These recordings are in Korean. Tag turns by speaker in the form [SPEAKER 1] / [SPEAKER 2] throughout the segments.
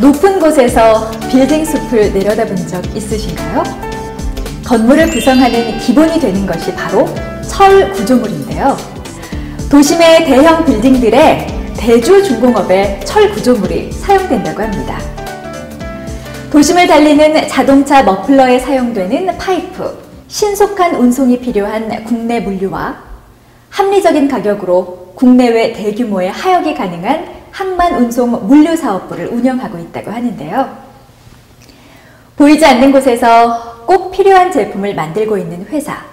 [SPEAKER 1] 높은 곳에서 빌딩 숲을 내려다본 적 있으신가요? 건물을 구성하는 기본이 되는 것이 바로 철 구조물인데요. 도심의 대형 빌딩들에 대주중공업의 철 구조물이 사용된다고 합니다. 도심을 달리는 자동차 머플러에 사용되는 파이프, 신속한 운송이 필요한 국내 물류와 합리적인 가격으로 국내외 대규모의 하역이 가능한 항만 운송 물류 사업부를 운영하고 있다고 하는데요. 보이지 않는 곳에서 꼭 필요한 제품을 만들고 있는 회사,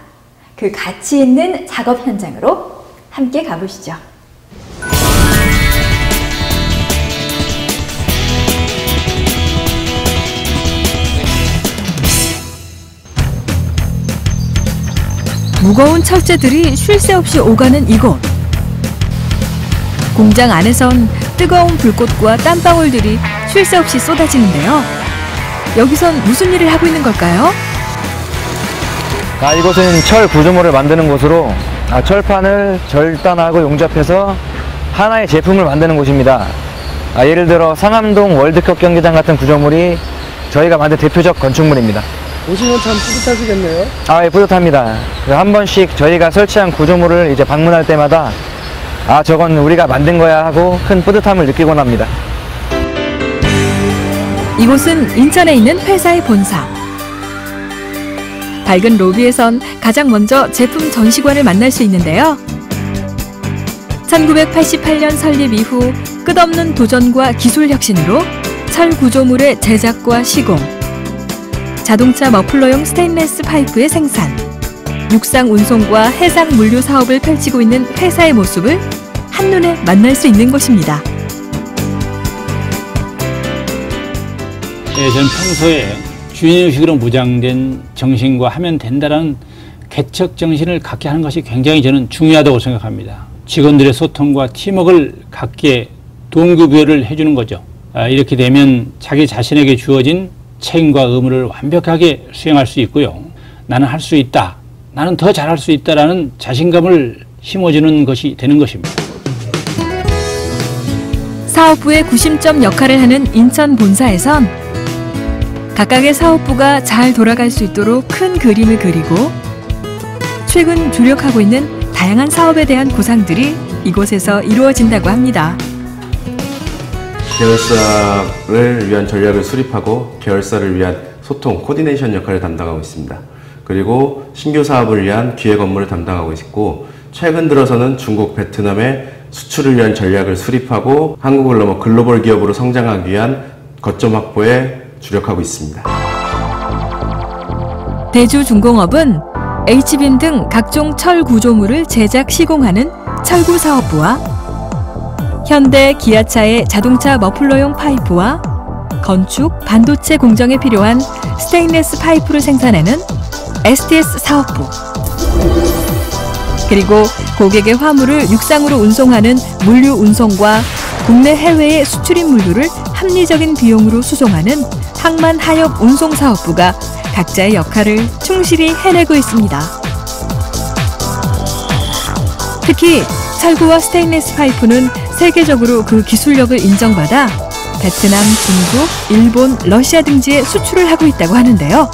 [SPEAKER 1] 그 가치 있는 작업 현장으로 함께 가보시죠.
[SPEAKER 2] 무거운 철제들이 쉴 새 없이 오가는 이곳. 공장 안에선 뜨거운 불꽃과 땀방울들이 쉴 새 없이 쏟아지는데요. 여기선 무슨 일을 하고 있는 걸까요?
[SPEAKER 3] 이곳은 철 구조물을 만드는 곳으로 철판을 절단하고 용접해서 하나의 제품을 만드는 곳입니다. 예를 들어 상암동 월드컵 경기장 같은 구조물이 저희가 만든 대표적 건축물입니다.
[SPEAKER 4] 오시면 참 뿌듯하시겠네요.
[SPEAKER 3] 예, 뿌듯합니다. 한 번씩 저희가 설치한 구조물을 이제 방문할 때마다 저건 우리가 만든 거야 하고 큰 뿌듯함을 느끼곤 합니다.
[SPEAKER 2] 이곳은 인천에 있는 회사의 본사. 밝은 로비에선 가장 먼저 제품 전시관을 만날 수 있는데요. 1988년 설립 이후 끝없는 도전과 기술 혁신으로 철 구조물의 제작과 시공, 자동차 머플러용 스테인리스 파이프의 생산, 육상 운송과 해상 물류 사업을 펼치고 있는 회사의 모습을 한눈에 만날 수 있는 곳입니다.
[SPEAKER 5] 네, 저는 평소에 주인의식으로 무장된 정신과 하면 된다는 개척 정신을 갖게 하는 것이 굉장히 저는 중요하다고 생각합니다. 직원들의 소통과 팀워크를 갖게 동기부여를 해주는 거죠. 이렇게 되면 자기 자신에게 주어진 책임과 의무를 완벽하게 수행할 수 있고요. 나는 할 수 있다, 나는 더 잘할 수 있다라는 자신감을 심어주는 것이 되는 것입니다.
[SPEAKER 2] 사업부의 구심점 역할을 하는 인천 본사에선 각각의 사업부가 잘 돌아갈 수 있도록 큰 그림을 그리고 최근 주력하고 있는 다양한 사업에 대한 구상들이 이곳에서 이루어진다고 합니다.
[SPEAKER 6] 계열사를 위한 전략을 수립하고 계열사를 위한 소통, 코디네이션 역할을 담당하고 있습니다. 그리고 신규 사업을 위한 기획 업무를 담당하고 있고, 최근 들어서는 중국, 베트남의 수출을 위한 전략을 수립하고 한국을 넘어 글로벌 기업으로 성장하기 위한 거점 확보에 주력하고 있습니다.
[SPEAKER 2] 대주중공업은 H빔 등 각종 철 구조물을 제작, 시공하는 철구 사업부와 현대, 기아차의 자동차 머플러용 파이프와 건축, 반도체 공정에 필요한 스테인리스 파이프를 생산하는 STS 사업부, 그리고 고객의 화물을 육상으로 운송하는 물류 운송과 국내 해외의 수출입 물류를 합리적인 비용으로 수송하는 항만 하역 운송 사업부가 각자의 역할을 충실히 해내고 있습니다. 특히 철구와 스테인리스 파이프는 세계적으로 그 기술력을 인정받아 베트남, 중국, 일본, 러시아 등지에 수출을 하고 있다고 하는데요.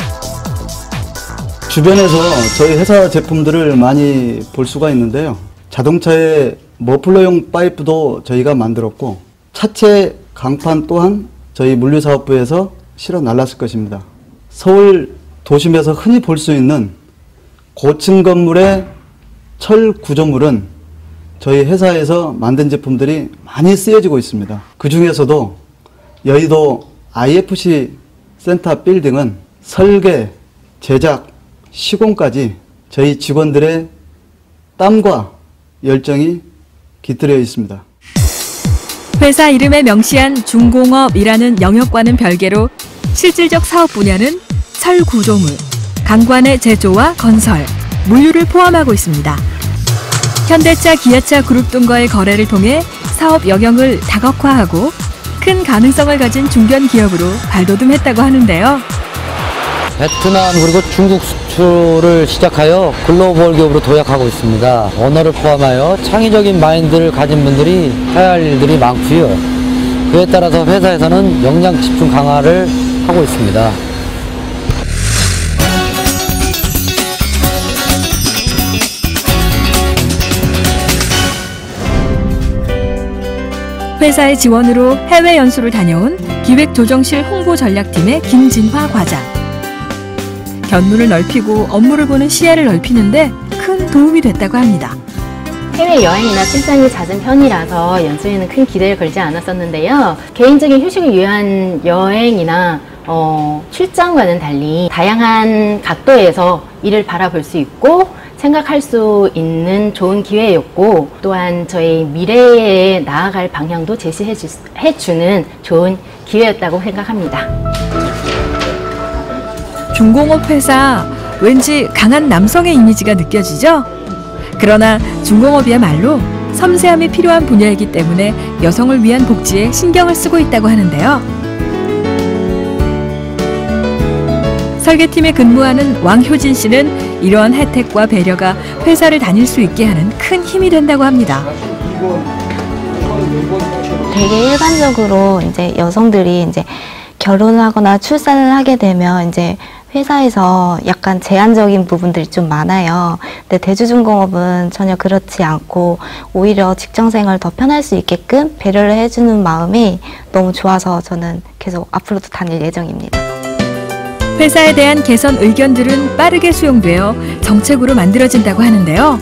[SPEAKER 4] 주변에서 저희 회사 제품들을 많이 볼 수가 있는데요. 자동차의 머플러용 파이프도 저희가 만들었고, 차체 강판 또한 저희 물류사업부에서 실어 날랐을 것입니다. 서울 도심에서 흔히 볼 수 있는 고층 건물의 철 구조물은 저희 회사에서 만든 제품들이 많이 쓰여지고 있습니다. 그 중에서도 여의도 IFC 센터 빌딩은 설계, 제작, 시공까지 저희 직원들의 땀과 열정이 깃들여 있습니다.
[SPEAKER 2] 회사 이름에 명시한 중공업이라는 영역과는 별개로 실질적 사업 분야는 철 구조물, 강관의 제조와 건설, 물류를 포함하고 있습니다. 현대차, 기아차 그룹 등과의 거래를 통해 사업 영역을 다각화하고 큰 가능성을 가진 중견 기업으로 발돋움했다고 하는데요.
[SPEAKER 7] 베트남 그리고 중국 수출을 시작하여 글로벌 기업으로 도약하고 있습니다. 언어를 포함하여 창의적인 마인드를 가진 분들이 해야 할 일들이 많고요. 그에 따라서 회사에서는 역량 집중 강화를 하고 있습니다.
[SPEAKER 2] 회사의 지원으로 해외 연수를 다녀온 기획조정실 홍보전략팀의 김진화 과장. 견문을 넓히고 업무를 보는 시야를 넓히는데 큰 도움이 됐다고 합니다.
[SPEAKER 8] 해외여행이나 출장이 잦은 편이라서 연수에는 큰 기대를 걸지 않았었는데요. 개인적인 휴식을 위한 여행이나 출장과는 달리 다양한 각도에서 일을 바라볼 수 있고 생각할 수 있는 좋은 기회였고, 또한 저희 미래에 나아갈 방향도 제시해주는 좋은 기회였다고 생각합니다.
[SPEAKER 2] 중공업 회사, 왠지 강한 남성의 이미지가 느껴지죠? 그러나 중공업이야말로 섬세함이 필요한 분야이기 때문에 여성을 위한 복지에 신경을 쓰고 있다고 하는데요. 설계팀에 근무하는 왕효진 씨는 이러한 혜택과 배려가 회사를 다닐 수 있게 하는 큰 힘이 된다고 합니다.
[SPEAKER 9] 되게 일반적으로 이제 여성들이 이제 결혼하거나 출산을 하게 되면 이제 회사에서 약간 제한적인 부분들이 좀 많아요. 근데 대주중공업은 전혀 그렇지 않고 오히려 직장생활 더 편할 수 있게끔 배려를 해주는 마음이 너무 좋아서 저는 계속 앞으로도 다닐 예정입니다.
[SPEAKER 2] 회사에 대한 개선 의견들은 빠르게 수용되어 정책으로 만들어진다고 하는데요.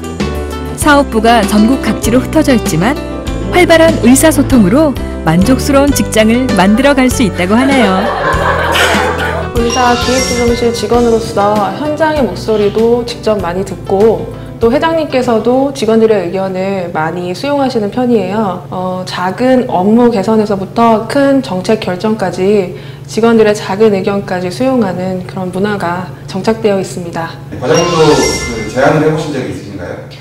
[SPEAKER 2] 사업부가 전국 각지로 흩어져 있지만 활발한 의사소통으로 만족스러운 직장을 만들어갈 수 있다고 하네요.
[SPEAKER 10] 본사 기획조정실 직원으로서 현장의 목소리도 직접 많이 듣고 또 회장님께서도 직원들의 의견을 많이 수용하시는 편이에요. 작은 업무 개선에서부터 큰 정책 결정까지 직원들의 작은 의견까지 수용하는 그런 문화가 정착되어 있습니다.
[SPEAKER 11] 과장님도 제안을 해보신 적이 있으신가요?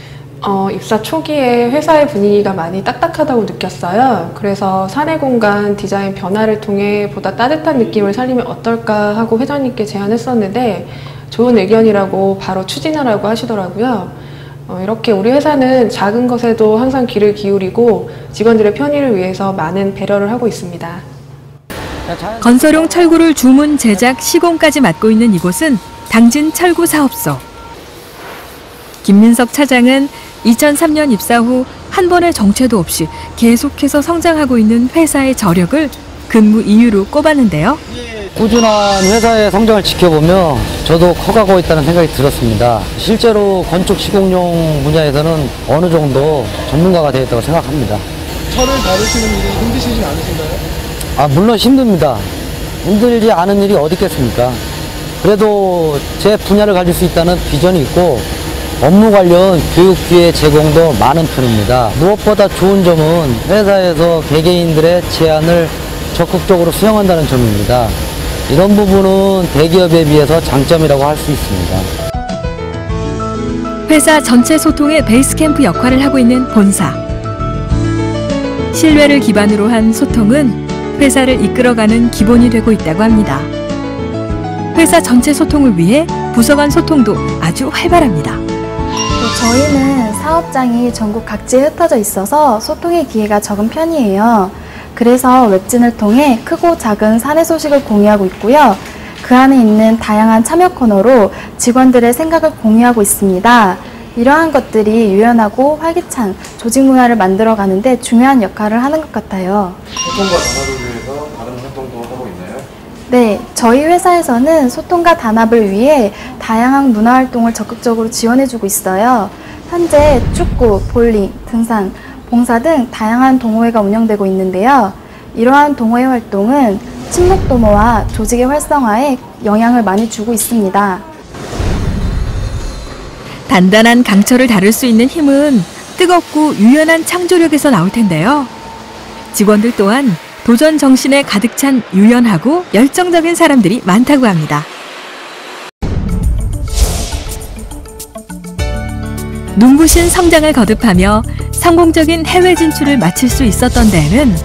[SPEAKER 10] 입사 초기에 회사의 분위기가 많이 딱딱하다고 느꼈어요. 그래서 사내 공간 디자인 변화를 통해 보다 따뜻한 느낌을 살리면 어떨까 하고 회장님께 제안했었는데 좋은 의견이라고 바로 추진하라고 하시더라고요. 이렇게 우리 회사는 작은 것에도 항상 귀를 기울이고 직원들의 편의를 위해서 많은 배려를 하고 있습니다.
[SPEAKER 2] 건설용 철구를 주문, 제작, 시공까지 맡고 있는 이곳은 당진 철구사업소. 김민석 차장은 2003년 입사 후 한 번의 정체도 없이 계속해서 성장하고 있는 회사의 저력을 근무 이유로 꼽았는데요.
[SPEAKER 7] 꾸준한 회사의 성장을 지켜보며 저도 커가고 있다는 생각이 들었습니다. 실제로 건축 시공용 분야에서는 어느 정도 전문가가 되었다고 생각합니다.
[SPEAKER 11] 철을 다루시는 일이 힘드시진 않으신가요?
[SPEAKER 7] 물론 힘듭니다. 힘들지 않은 일이 어디 있겠습니까? 그래도 제 분야를 가질 수 있다는 비전이 있고 업무 관련 교육 기회 제공도 많은 편입니다. 무엇보다 좋은 점은 회사에서 개개인들의 제안을 적극적으로 수용한다는 점입니다. 이런 부분은 대기업에 비해서 장점이라고 할 수 있습니다.
[SPEAKER 2] 회사 전체 소통의 베이스 캠프 역할을 하고 있는 본사. 신뢰를 기반으로 한 소통은 회사를 이끌어가는 기본이 되고 있다고 합니다. 회사 전체 소통을 위해 부서 간 소통도 아주 활발합니다.
[SPEAKER 12] 저희는 사업장이 전국 각지에 흩어져 있어서 소통의 기회가 적은 편이에요. 그래서 웹진을 통해 크고 작은 사내 소식을 공유하고 있고요. 그 안에 있는 다양한 참여 코너로 직원들의 생각을 공유하고 있습니다. 이러한 것들이 유연하고 활기찬 조직 문화를 만들어가는데 중요한 역할을 하는 것 같아요.
[SPEAKER 11] 소통과 단합을 위해서 다른 활동도 하고 있나요?
[SPEAKER 12] 네, 저희 회사에서는 소통과 단합을 위해 다양한 문화활동을 적극적으로 지원해주고 있어요. 현재 축구, 볼링, 등산, 봉사 등 다양한 동호회가 운영되고 있는데요. 이러한 동호회 활동은 친목 도모와 조직의 활성화에 영향을 많이 주고 있습니다.
[SPEAKER 2] 단단한 강철을 다룰 수 있는 힘은 뜨겁고 유연한 창조력에서 나올 텐데요. 직원들 또한 도전 정신에 가득 찬 유연하고 열정적인 사람들이 많다고 합니다. 눈부신 성장을 거듭하며 성공적인 해외 진출을 마칠 수 있었던 데에는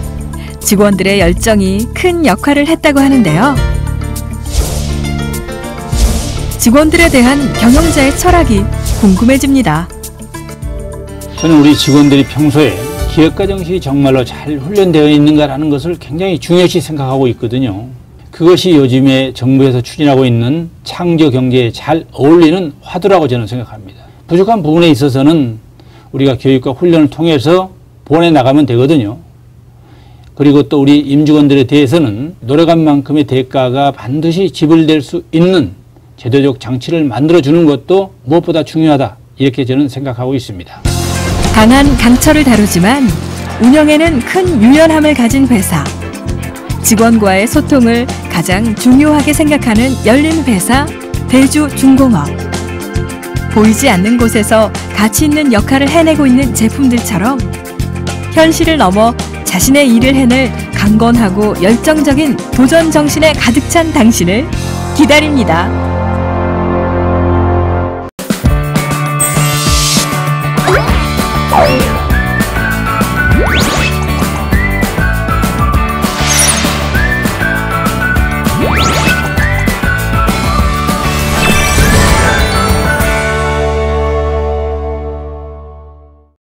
[SPEAKER 2] 직원들의 열정이 큰 역할을 했다고 하는데요. 직원들에 대한 경영자의 철학이 궁금해집니다.
[SPEAKER 5] 저는 우리 직원들이 평소에 기획가 정신이 정말로 잘 훈련되어 있는가라는 것을 굉장히 중요시 생각하고 있거든요. 그것이 요즘에 정부에서 추진하고 있는 창조 경제에 잘 어울리는 화두라고 저는 생각합니다. 부족한 부분에 있어서는 우리가 교육과 훈련을 통해서 보완해 나가면 되거든요. 그리고 또 우리 임직원들에 대해서는 노력한 만큼의 대가가 반드시 지불될 수 있는 제도적 장치를 만들어주는 것도 무엇보다 중요하다, 이렇게 저는 생각하고 있습니다.
[SPEAKER 2] 강한 강철을 다루지만 운영에는 큰 유연함을 가진 회사. 직원과의 소통을 가장 중요하게 생각하는 열린 회사 대주중공업. 보이지 않는 곳에서 가치 있는 역할을 해내고 있는 제품들처럼 현실을 넘어 자신의 일을 해낼 강건하고 열정적인 도전 정신에 가득 찬 당신을 기다립니다.